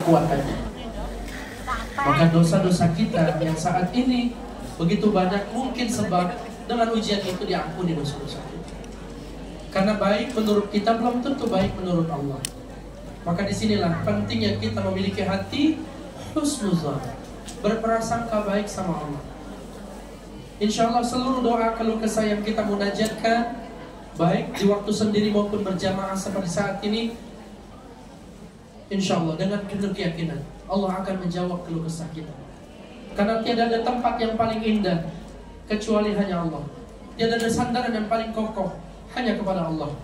kekuatannya. Maka dosa-dosa kita yang saat ini begitu banyak, mungkin sebab dengan ujian itu diampuni dosa-dosa kita. Karena baik menurut kita belum tentu baik menurut Allah. Maka disinilah pentingnya kita memiliki hati husnuzan, berprasangka baik sama Allah. Insya Allah seluruh doa keluh kesah yang kita munajatkan, baik di waktu sendiri maupun berjamaah seperti saat ini, insya Allah dengan penuh keyakinan Allah akan menjawab keluh kesah kita. Karena tiada ada tempat yang paling indah kecuali hanya Allah. Tiada ada sandaran yang paling kokoh hanya kepada Allah.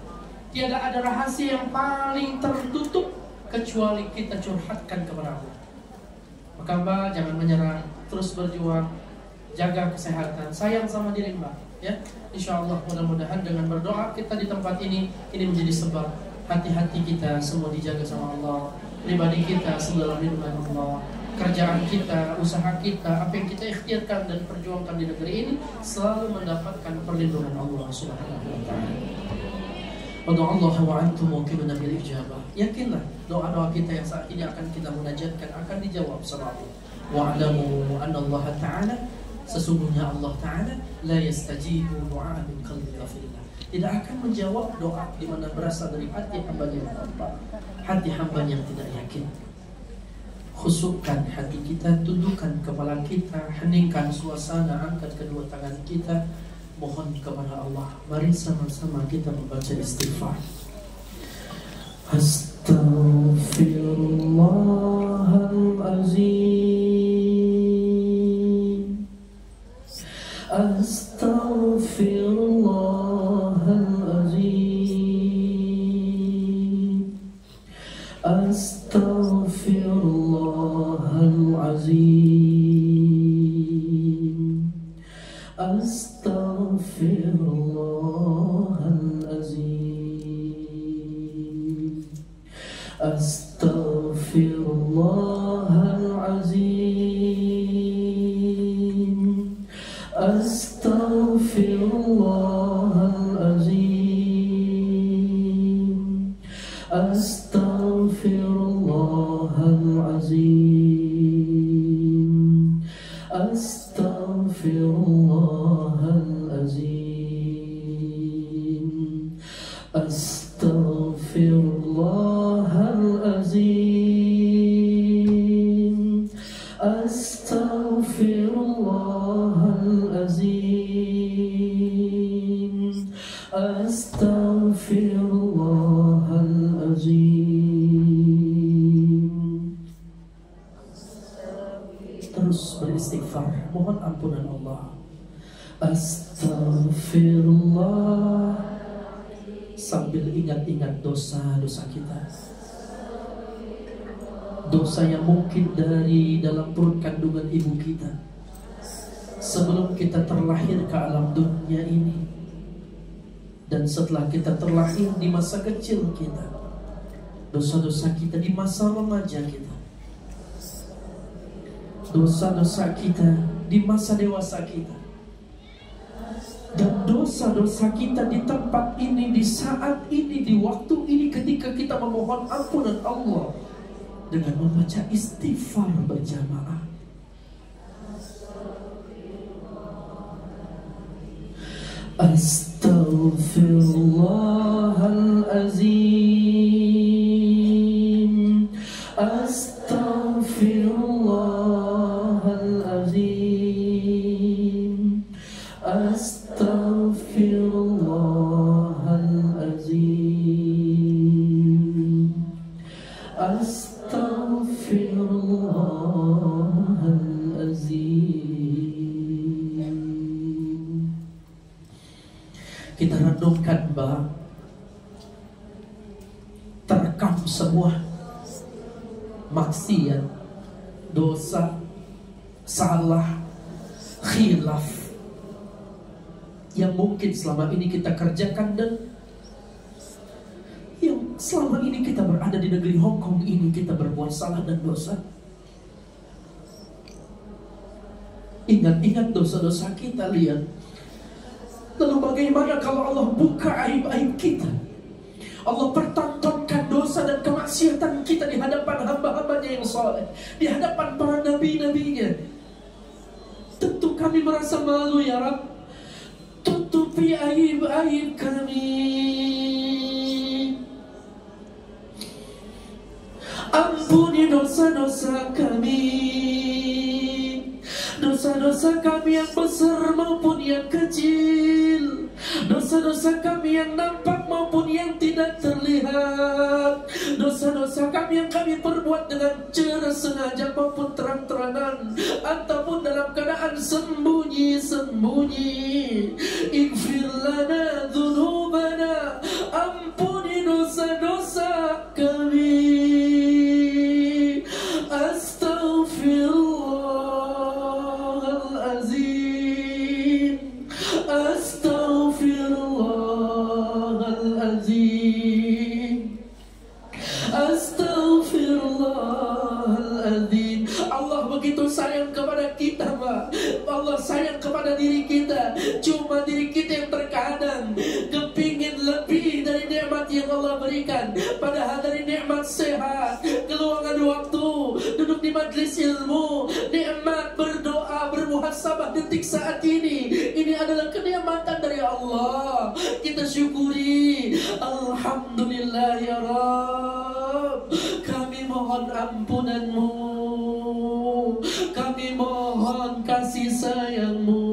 Tiada ada rahasia yang paling tertutup kecuali kita curhatkan kepada Allah. Maka Mbak jangan menyerah, terus berjuang, jaga kesehatan, sayang sama diri Mbak, ya. Insya Allah mudah-mudahan dengan berdoa kita di tempat ini menjadi sebab hati-hati kita semua dijaga sama Allah, pribadi kita dalam lindungan Allah, kerjaan kita, usaha kita, apa yang kita ikhtiarkan dan perjuangkan di negeri ini selalu mendapatkan perlindungan Allah Subhanahu wa taala. Allah wa antum muqinuna bil ijabah. Yakinlah doa-doa kita yang saat ini akan kita munajatkan akan dijawab selalu. Wa'lamu anna Allah Ta'ala, sesungguhnya Allah Ta'ala la yastajibu du'a min qalbi ghafillah, tidak akan menjawab doa di mana berasal dari hati hamba yang tanpa, hati hamba yang tidak yakin. Khusukkan hati kita, tundukkan kepala kita, heningkan suasana, angkat kedua tangan kita, mohon kepada Allah. Mari sama-sama kita membaca istighfar. Astaghfirullahalazim, astaghfirullahalazim, astaghfirullahalazim, astaghfirullahalazim, astaghfirullahalazim, astaghfirullahalazim, astaghfirullahalazim, astaghfirullahalazim, astaghfirullahalazim, astaghfirullahalazim, astaghfirullahalazim. Terus beristighfar, mohon ampunan Allah. Astaghfirullah, sambil ingat-ingat dosa-dosa kita, dosa yang mungkin dari dalam perut kandungan ibu kita sebelum kita terlahir ke alam dunia ini, dan setelah kita terlahir di masa kecil kita, dosa-dosa kita di masa remaja kita, dosa-dosa kita di masa dewasa kita, dan dosa-dosa kita di tempat ini, di saat ini, di waktu ini, ketika kita memohon ampunan Allah dengan membaca istighfar berjamaah. Astaghfirullahalazim, astaghfirullahalazim, astaghfirullahalazim, astaghfirullahalazim. Kita renungkan bahwa terekam semua maksiat, dosa, salah, khilaf yang mungkin selama ini kita kerjakan, dan yang selama ini kita berada di negeri Hong Kong ini kita berbuat salah dan dosa. Ingat-ingat dosa-dosa kita, lihat. Lalu bagaimana kalau Allah buka aib-aib kita? Allah pertontonkan dosa dan kemaksiatan kita di hadapan hamba-hambanya yang yang saleh, di hadapan para nabi-nabinya. Tentu kami merasa malu ya Rabb. Tutupi aib-aib kami. Ampuni dosa-dosa kami, dosa-dosa kami yang besar maupun yang kecil, dosa-dosa kami yang nampak maupun yang tidak terlihat, dosa-dosa kami yang kami perbuat dengan cara sengaja maupun terang-terangan, ataupun dalam keadaan sembunyi-sembunyi. Ighfir lana dzunubana, ampuni dosa-dosa kami. Astaghfirullahalazim, astaghfirullahalazim, astaghfirullahalazim. Allah begitu sayang kepada kita, Pak. Allah sayang kepada diri kita. Cuma diri kita yang terkadang kepingin lebih dari nikmat yang Allah berikan. Padahal dari nikmat sehat, keluangan waktu, duduk di majlis ilmu, nikmat berdoa, bermuhasabah detik saat ini adalah kenikmatan dari Allah. Kita syukuri. Alhamdulillah ya Rabb. Kami mohon ampunan-Mu, kami mohon kasih sayang-Mu.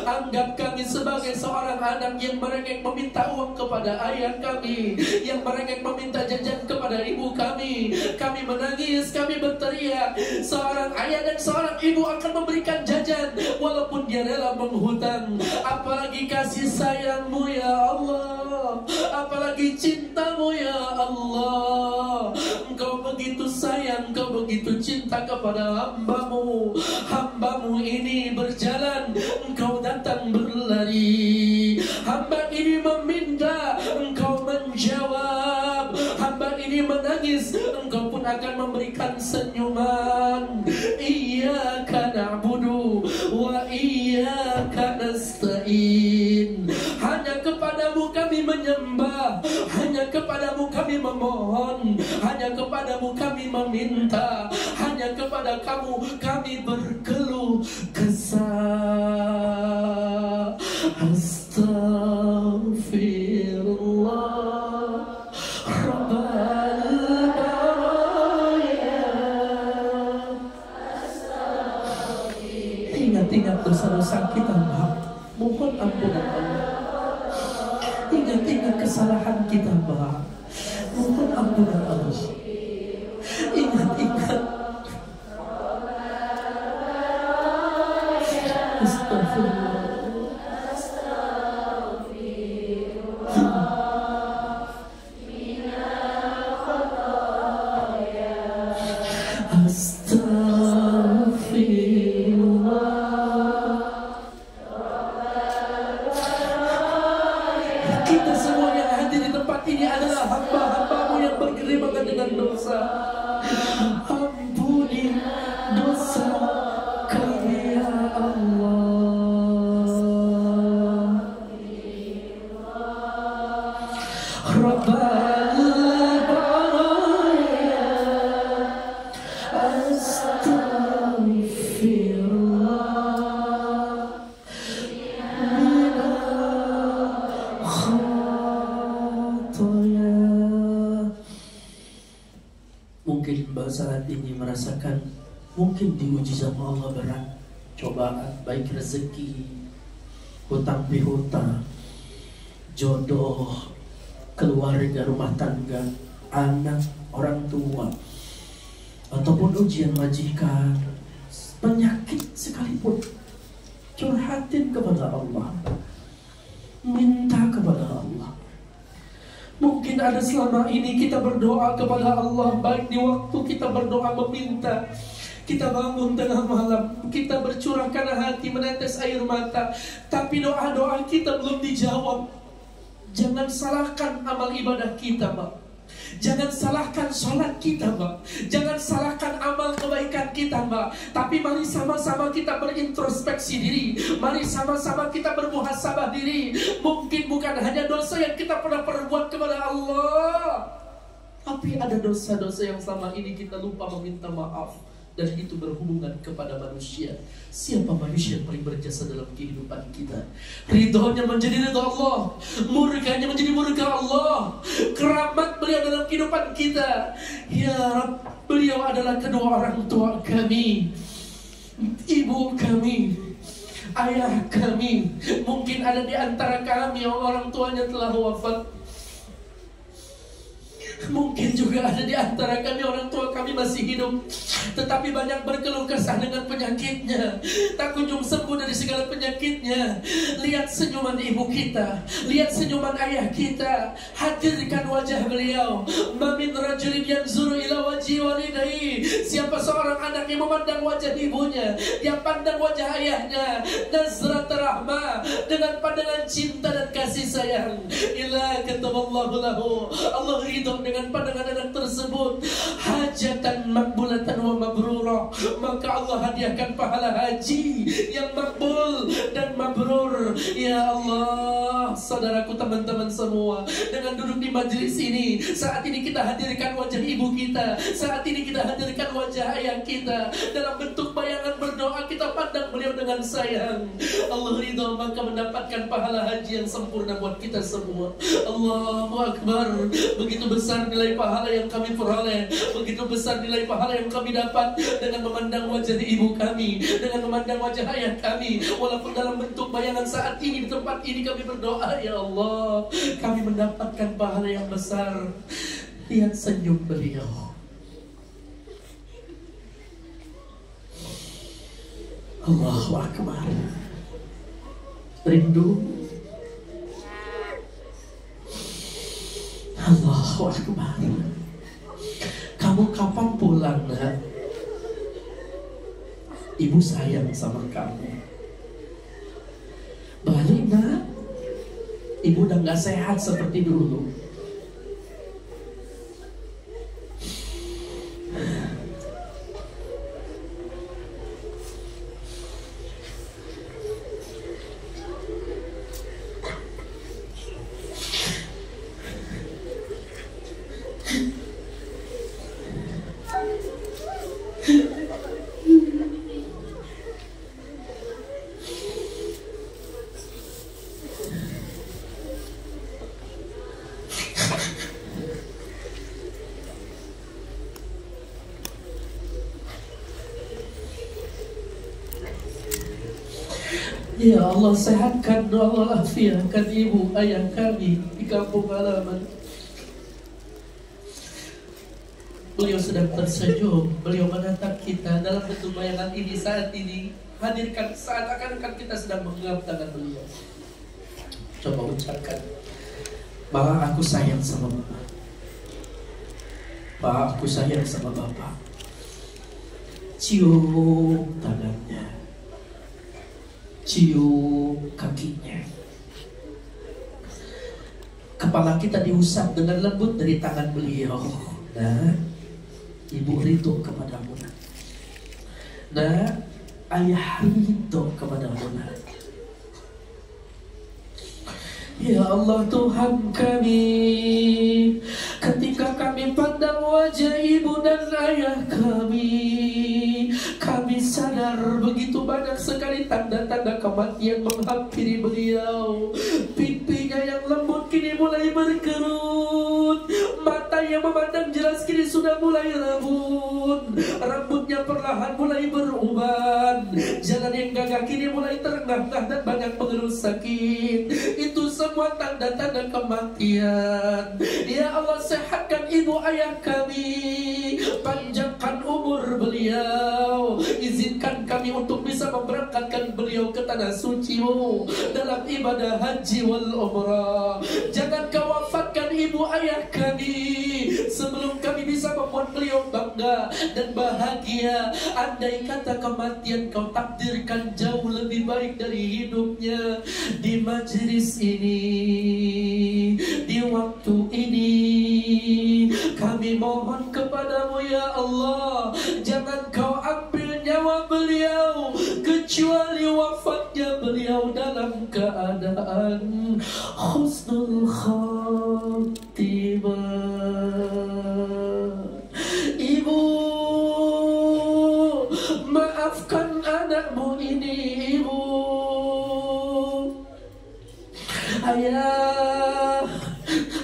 Anggap kami sebagai seorang anak yang merengek meminta uang kepada ayah kami, yang merengek meminta jajan kepada ibu kami. Kami menangis, kami berteriak. Seorang ayah dan seorang ibu akan memberikan jajan walaupun dia rela menghutang. Apalagi kasih sayang-Mu ya Allah, apalagi cinta-Mu ya Allah. Engkau begitu sayang, Engkau begitu cinta kepada hamba-Mu. Hamba-Mu ini berjalan, Engkau datang berlari. Hamba ini meminta, Engkau menjawab. Hamba ini menangis, Engkau pun akan memberikan senyuman. Iyyaka na'budu wa iyyaka nasta'in. Hanya kepadamu kami menyembah, hanya kepadamu kami memohon, hanya kepadamu kami meminta, hanya kepada Kamu kami berkeluh kesah. Astaghfirullah Rabbal baraya. Ingat-ingat dosa-dosa kita, Pak. Mohon ampunan Allah. Ingat-ingat kesalahan kita, Pak. Mohon ampunan Allah. Ingat-ingat. Astagfirullah. Kita semua yang hadir di tempat ini adalah hamba-hamba-Mu yang bergerimangan dengan dosa. Ampuni dosa kami ya Allah. Rabbal baraya. Astaghfirullah. Mungkin Mbak saat ini merasakan, mungkin diuji sama Allah berat, cobaan, baik rezeki, hutang pihutang, jodoh, keluarga, rumah tangga, anak, orang tua, ataupun ujian majikan, penyakit sekalipun. Curhatin kepada Allah, minta kepada Allah. Mungkin ada selama ini kita berdoa kepada Allah, baik di waktu kita berdoa meminta, kita bangun tengah malam, kita bercurahkan hati, menetes air mata, tapi doa-doa kita belum dijawab. Jangan salahkan amal ibadah kita, Pak. Jangan salahkan sholat kita, Mbak. Jangan salahkan amal kebaikan kita, Mbak. Tapi mari sama-sama kita berintrospeksi diri. Mari sama-sama kita bermuhasabah diri. Mungkin bukan hanya dosa yang kita pernah perbuat kepada Allah, Tapi ada dosa-dosa yang selama ini kita lupa meminta maaf, dan itu berhubungan kepada manusia. Siapa manusia yang paling berjasa dalam kehidupan kita? Ridhonya menjadi ridho Allah, murkanya menjadi murka Allah. Keramat beliau dalam kehidupan kita, ya Rabb, beliau adalah kedua orang tua kami, ibu kami, ayah kami. Mungkin ada di antara kami yang orang tuanya telah wafat. Mungkin juga ada di antara kami orang tua kami masih hidup, tetapi banyak berkeluh kesah dengan penyakitnya, tak kunjung sembuh dari segala penyakitnya. Lihat senyuman ibu kita, lihat senyuman ayah kita. Hadirkan wajah beliau. Mamin rajulin yanzuru ila wajhi walidayhi. Siapa seorang anak yang memandang wajah ibunya, dia pandang wajah ayahnya, nazrat rahmah, dengan pandangan cinta dan kasih sayang. Ila kataballahu lahu, Allah ridho dengan pandangan anak tersebut, hajatan makbulatan wa mabrurah, maka Allah hadiahkan pahala haji yang makbul dan mabrur. Ya Allah, saudaraku, teman-teman semua, dengan duduk di majelis ini, saat ini kita hadirkan wajah ibu kita, saat ini kita hadirkan wajah ayah kita, dalam bentuk bayangan berdoa kita pandang beliau dengan sayang. Allah ridho, maka mendapatkan pahala haji yang sempurna buat kita semua. Allahu Akbar. Begitu besar nilai pahala yang kami peroleh, begitu besar nilai pahala yang kami dapat dengan memandang wajah ibu kami, dengan memandang wajah ayah kami, walaupun dalam bentuk bayangan saat ini di tempat ini kami berdoa. Ya Allah, kami mendapatkan pahala yang besar. Lihat senyum beliau. Allahu Akbar. Rindu. Allahu Akbar. Kamu kapan pulang, nak? Ibu sayang sama kamu. Balik, nak. Ibu udah gak sehat seperti dulu. Ya Allah, sehatkan, Allah afiatkan ibu ayah kami di kampung halaman. Beliau sedang tersenyum, beliau menatap kita dalam bentuk bayangan ini saat ini. Hadirkan saat akan kita sedang menggenggam tangan beliau. Coba ucapkan, Pak, aku sayang sama Bapak. Pak, aku sayang sama Bapak. Cium tangannya, cium kakinya. Kepala kita diusap dengan lembut dari tangan beliau. Nah, ibu ridho kepadamu. Nah, ayah ridho kepadamu. Ya Allah, Tuhan kami, ketika kami pandang wajah ibu dan ayah kami sadar begitu banyak sekali tanda-tanda kematian menghampiri beliau. Pipinya yang lembut kini mulai berkerut, mata yang memandang jelas kini sudah mulai rabun, rambutnya perlahan mulai beruban, jalan yang gagah kini mulai terengah-engah dan banyak mengeluh sakit. Itu semua tanda-tanda kematian. Ya Allah, sehatkan ibu ayah kami, panjangkan umur beliau, izinkan kami untuk bisa memberangkatkan beliau ke tanah suci-Mu dalam ibadah haji wal umrah. Jangan kau wafatkan ibu ayah kami sebelum kami bisa membuat beliau bangga dan bahagia. Andai kata kematian kau takdirkan jauh lebih baik dari hidupnya, di majelis ini, di waktu ini, kami mohon kepadamu ya Allah, jangan kau ambil nyawa beliau kecuali wafatnya beliau dalam keadaan husnul khatimah. maafkan anakmu ini ibu. Ayah,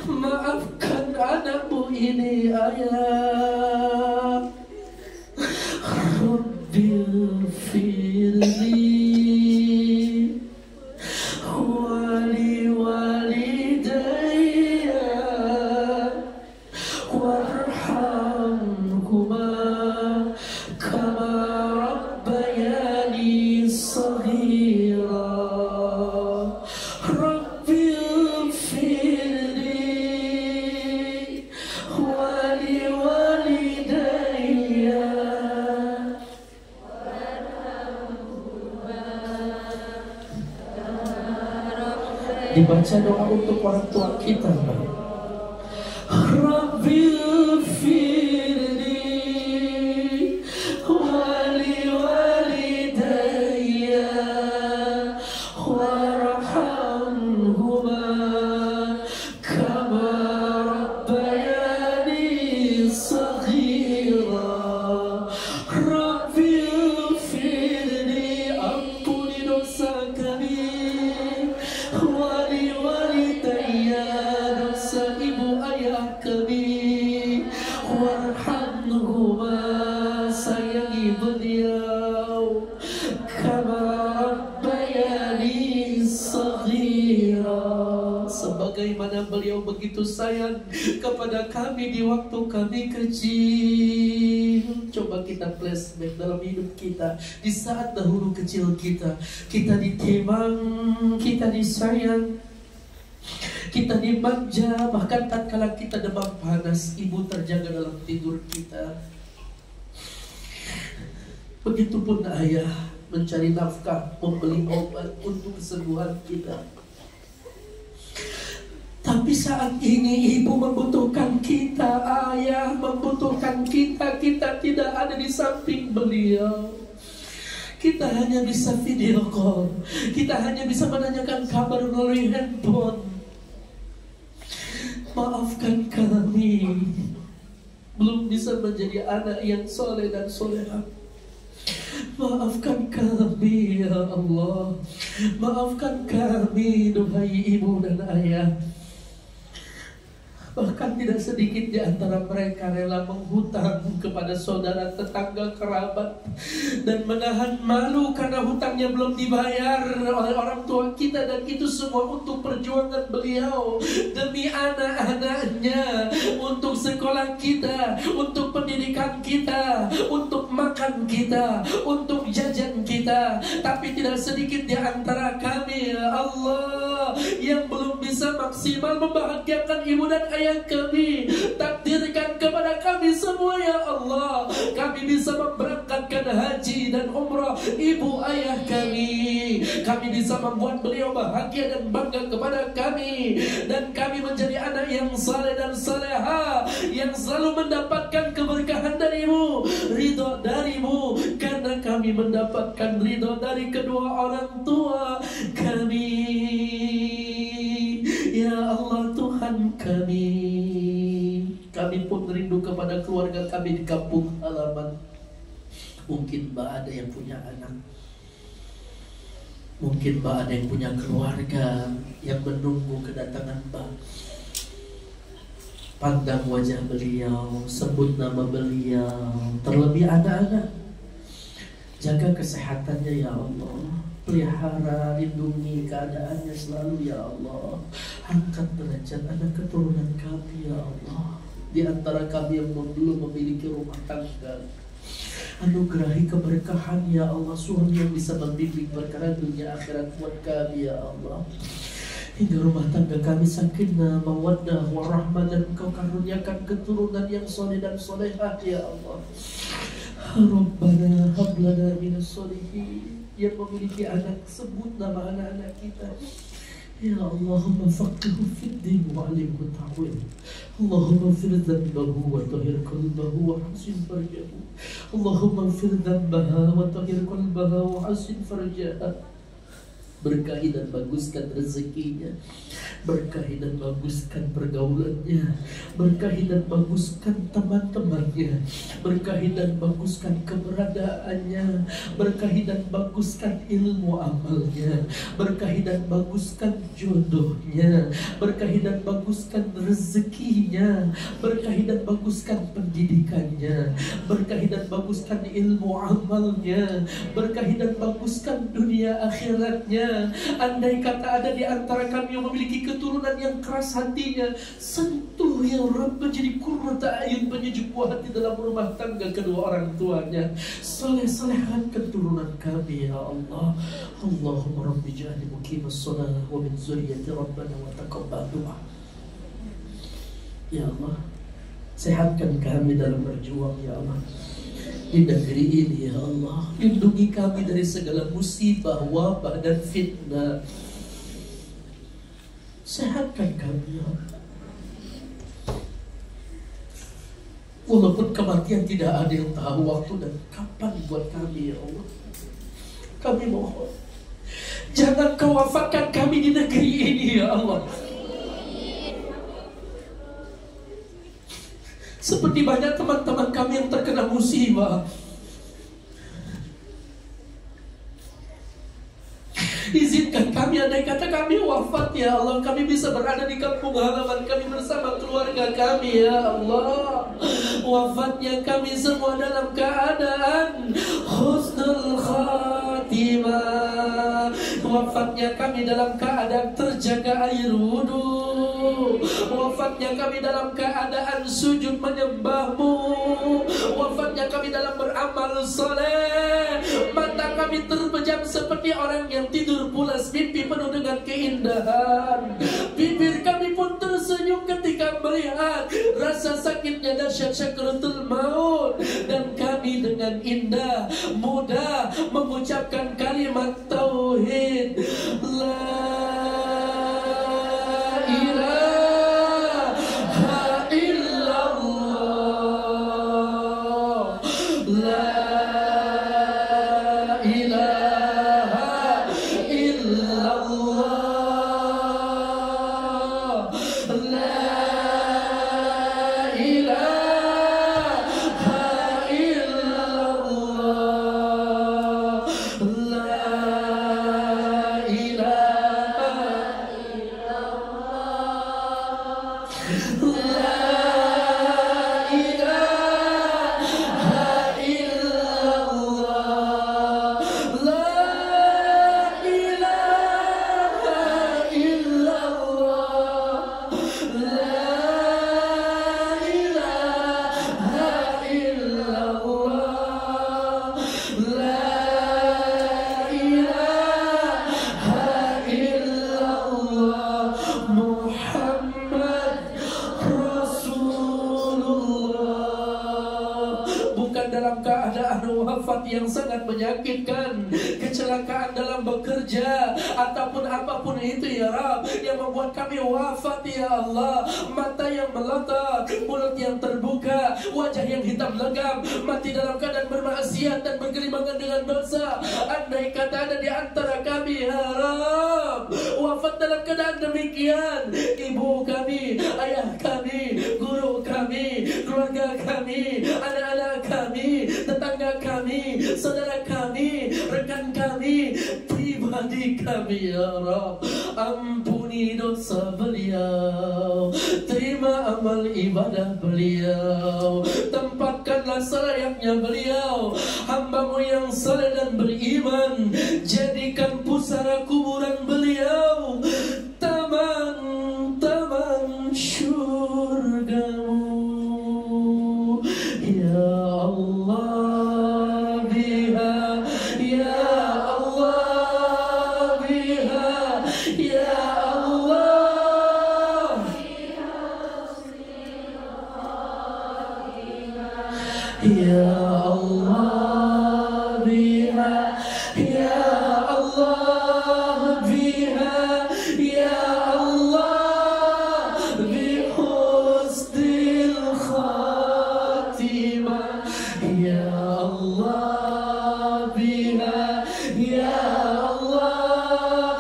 maafkan anakmu ini ayah. Rabbil firli wali walidayya warhamhuma kama rabbayani saghira. Rabbil firli wali walidayya. Dibaca doa untuk orang tua kita. Rabbil firli wali walidayya warhamhuma kama rabbayani saghira. Rabbil firli, ampuni dosa kami, wali walidayya, dosa ibu ayah kami, warhamhuma, sayangi beliau, kama rabbayani saghira, sebagaimana beliau begitu sayang kepada kami di waktu kami kecil. Coba kita flashback dalam hidup kita, di saat dahulu kecil kita ditimang, kita disayang, kita dimanja, bahkan tatkala kita demam panas, ibu terjaga dalam tidur kita. Begitupun ayah mencari nafkah, membeli obat untuk kesembuhan kita. Tapi saat ini ibu membutuhkan kita, ayah membutuhkan kita, kita tidak ada di samping beliau. Kita hanya bisa video call, kita hanya bisa menanyakan kabar melalui handphone. Maafkan kami, belum bisa menjadi anak yang soleh dan soleha. Maafkan kami ya Allah, maafkan kami duhai ibu dan ayah. Bahkan tidak sedikit di antara mereka rela menghutang kepada saudara, tetangga, kerabat, dan menahan malu karena hutangnya belum dibayar oleh orang tua kita. Dan itu semua untuk perjuangan beliau demi anak-anaknya, untuk sekolah kita, untuk pendidikan kita, untuk makan kita, untuk jajan kita. Tapi tidak sedikit di antara kami ya Allah yang belum bisa maksimal membahagiakan ibu dan ayah kami. Takdirkan kepada kami semua ya Allah, kami bisa memberangkatkan haji dan umrah ibu ayah kami. Kami bisa membuat beliau bahagia dan bangga kepada kami, dan kami menjadi anak yang saleh dan saleha, yang selalu mendapatkan keberkahan darimu, ridho darimu, karena kami mendapatkan ridho dari kedua orang tua kami. Ya Allah Tuhan kami pun rindu kepada keluarga kami di kampung halaman. Mungkin Mbak ada yang punya anak, mungkin Mbak ada yang punya keluarga yang menunggu kedatangan Mbak. Pandang wajah beliau, sebut nama beliau, terlebih anak-anak. Jaga kesehatannya ya Allah, pelihara, lindungi keadaannya selalu ya Allah. Angkat derajat anak keturunan kami ya Allah. Di antara kami yang belum memiliki rumah tangga, anugerahi keberkahan ya Allah, suami yang bisa membimbing perkara dunia akhirat buat kami ya Allah. Hingga rumah tangga kami sakinah, mawaddah, warahmah, dan Engkau karuniakan keturunan yang soleh dan solehah ya Allah. Rabbana hablana minas solihin. Yang memiliki anak, sebut nama anak-anak kita ya Allahumma faqihu fid din wa 'allimhu ta'wil. Allahumma ighfir dhanbahu wa tahhir qalbahu wa hasin farjahu. Allahumma ighfir dhanbaha wa tahhir qalbaha wa hasin farjaha. Berkahi dan baguskan rezekinya, berkahi dan baguskan pergaulannya, berkahi dan baguskan teman-temannya, berkahi dan baguskan keberadaannya, berkahi dan baguskan ilmu amalnya, berkahi dan baguskan jodohnya, berkahi dan baguskan rezekinya, berkahi dan baguskan pendidikannya, berkahi dan baguskan ilmu amalnya, berkahi dan baguskan dunia akhiratnya. Andai kata ada di antara kami yang memiliki keturunan yang keras hatinya, sentuh ya Rabb menjadi qurrata ayun, penyejuk buah hati dalam rumah tangga kedua orang tuanya. Soleh-solehan keturunan kami ya Allah. Allahumma rabbi ja'alni muqimas shalah wa min dzurriyyati rabbana wa taqabbal du'a. Ya Allah, sehatkan kami dalam berjuang ya Allah di negeri ini ya Allah. Lindungi kami dari segala musibah, wabah dan fitnah. Sehatkan kami ya Allah. Walaupun kematian tidak ada yang tahu waktu dan kapan buat kami ya Allah, kami mohon jangan kau wafatkan kami di negeri ini ya Allah. Seperti banyak teman-teman kami yang terkena musibah. Izinkan kami, andai kata kami wafat ya Allah, kami bisa berada di kampung halaman kami bersama keluarga kami ya Allah. Wafatnya kami semua dalam keadaan husnul khatimah. Wafatnya kami dalam keadaan terjaga air wudu. Wafatnya kami dalam keadaan sujud menyembahmu. Wafatnya kami dalam beramal soleh. Mata kami terpejam seperti orang yang tidur pulas, mimpi penuh dengan keindahan. Bibir kami pun tersenyum ketika melihat rasa sakitnya dahsyat sakaratul maut. Dan kami dengan indah, mudah mengucapkan kalimat tauhid, la ilaha illallah, la ilaha illallah, la ilaha illallah, la dalam keadaan wafat yang sangat menyakitkan, kecelakaan dalam bekerja ataupun apapun itu ya Rabb, yang membuat kami wafat ya Allah. Mata yang melotot, mulut yang terbuka, wajah yang hitam legam, mati dalam keadaan bermaksiat dan bergelimbangan dengan dosa. Andai kata ada di antara kami ya Rabb wafat dalam keadaan demikian, ibu kami, ayah kami, guru kami, keluarga kami, anak-anak kami, tetangga kami, saudara kami, rekan kami, pribadi kami ya Rabb, ampuni dosa beliau, terima amal ibadah beliau, tempatkanlah selayaknya beliau, hamba-Mu yang saleh dan beriman, jadikan pusara kuburan beliau taman-taman syurga-Mu ya Allah, biha ya Allah, biha ya Allah, ya Allah, biha ya Allah, biha ya Allah, bihusnil khatimah ya Allah, biha ya Allah,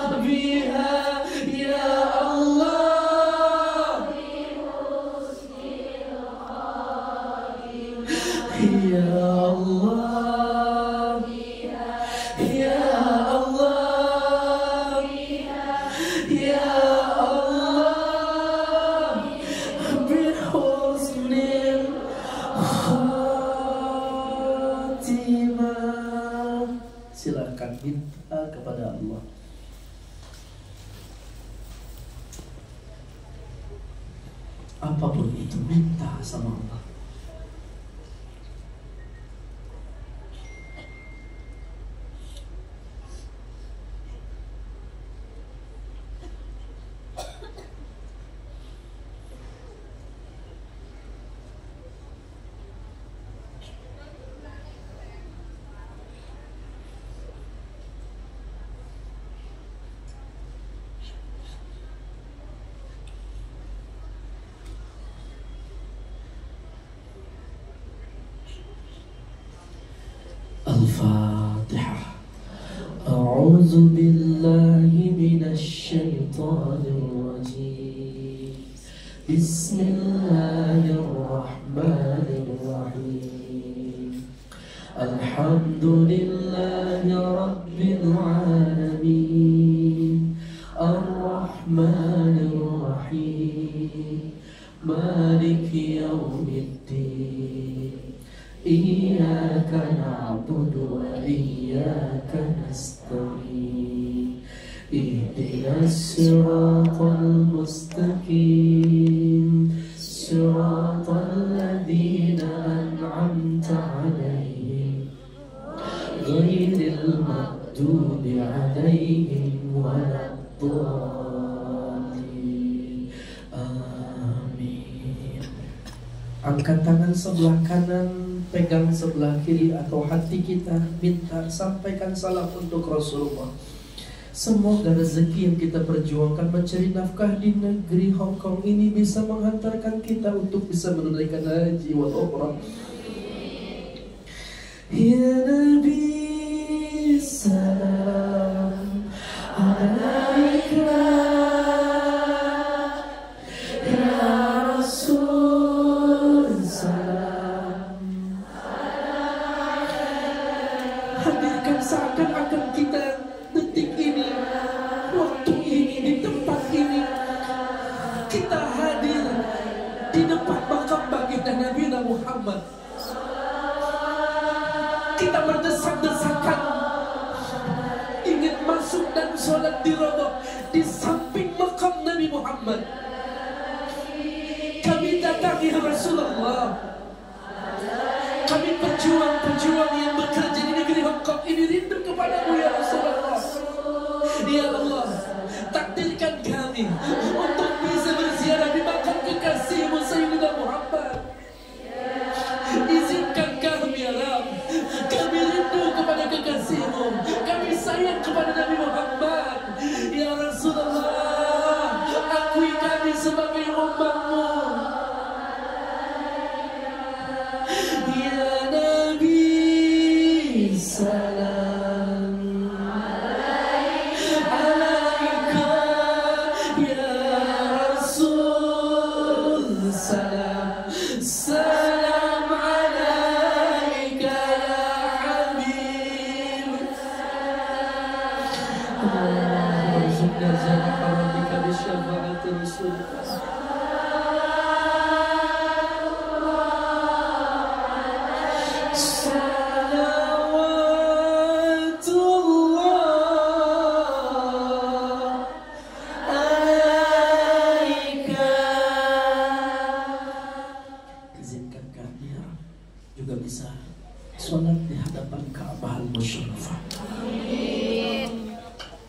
yatimah. Silakan minta kepada Allah. Apapun itu, minta sama Allah. Al-Fatihah. A'udzu billahi minasy syaithanir rajim. Bismillahirrahmanirrahim. Alhamdulillahi rabbil alamin. Ar-Rahmanir Rahim. Maliki yaumiddin. Iyyaka na'budu wa iyyaka nasta'in. Ihdinas siratal mustaqim. Siratal ladzina an'amta 'alaihim ghairil maghdubi 'alaihim waladdallin. Amin. Angkat tangan sebelah kanan, pegang sebelah kiri atau hati kita, minta, sampaikan salam untuk Rasulullah. Semoga rezeki yang kita perjuangkan mencari nafkah di negeri Hong Kong ini bisa menghantarkan kita untuk bisa menunaikan haji wal umrah. Ya Nabi salam alaika, ya Rasul salam. Hadirkan seakan-akan kita detik ini, waktu ini, di tempat ini, kita hadir di depan makam baginda Nabi Muhammad. Kita berdesak-desakan ingin masuk dan sholat di roboh di samping makam Nabi Muhammad. Kami datangi Rasulullah. Kami pejuang-pejuang yang bekerja di negeri Hong Kong ini rindu kepadamu ya Rasulullah. Ya Allah, takdirkan kami untuk bisa berziarah di makam kekasihmu Sayyidina Muhammad. Izinkan kami ya Rabb, kami rindu kepada kekasihmu, kami sayang kepada Nabi Muhammad. Ya Rasulullah, akui kami sebagai umatmu. Ya Nabi salam alaika, ya Rasul salam. Salam alaika ya Habib. Warzuqna zalika rabbika bi syafaati Rasulillah. Bisa sholat di hadapan Ka'bah al-Musyrafah.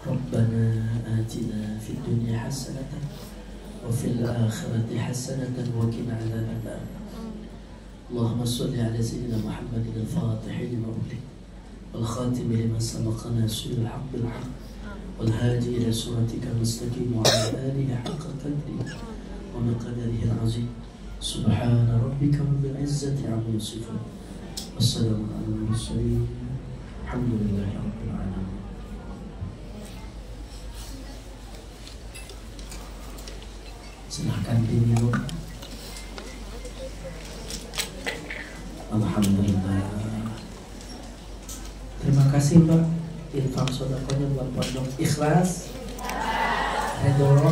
Rabbana atina fid dunya hasanatan wa fil akhirati hasanatan wa qina adzabannar. Allahumma shalli ala sayyidina Muhammadin al-Fatih lima ughliq wal khatim lima sabaqa nasiril haqq bil haqq wal hadi ila siratika mustaqim wa ala alihi haqqa qadrihi wa miqdarihi al-azim. Subhana rabbika rabbil izzati amma yasifun. Wassalamualaikum warahmatullahi wabarakatuh. Alhamdulillahirabbil alamin. Silakan diminum. Alhamdulillah. Terima kasih Mbak. Infak sodakonya buat pondok. Ikhlas. Ridho.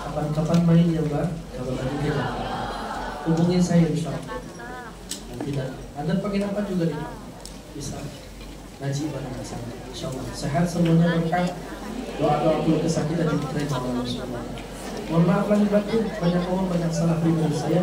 Kapan-kapan main ya Mbak. Kalau lagi kita hubungin saya insya Allah. tidak ada penginapan juga nih, bisa ngaji bareng bersama. Insyaallah sehat semuanya, berkah, doa-doa keluh kesah kita diterima oleh Allah Subhanahu wa taala. Mohon maaf lahir batin, banyak ngomong banyak salah pribadi saya.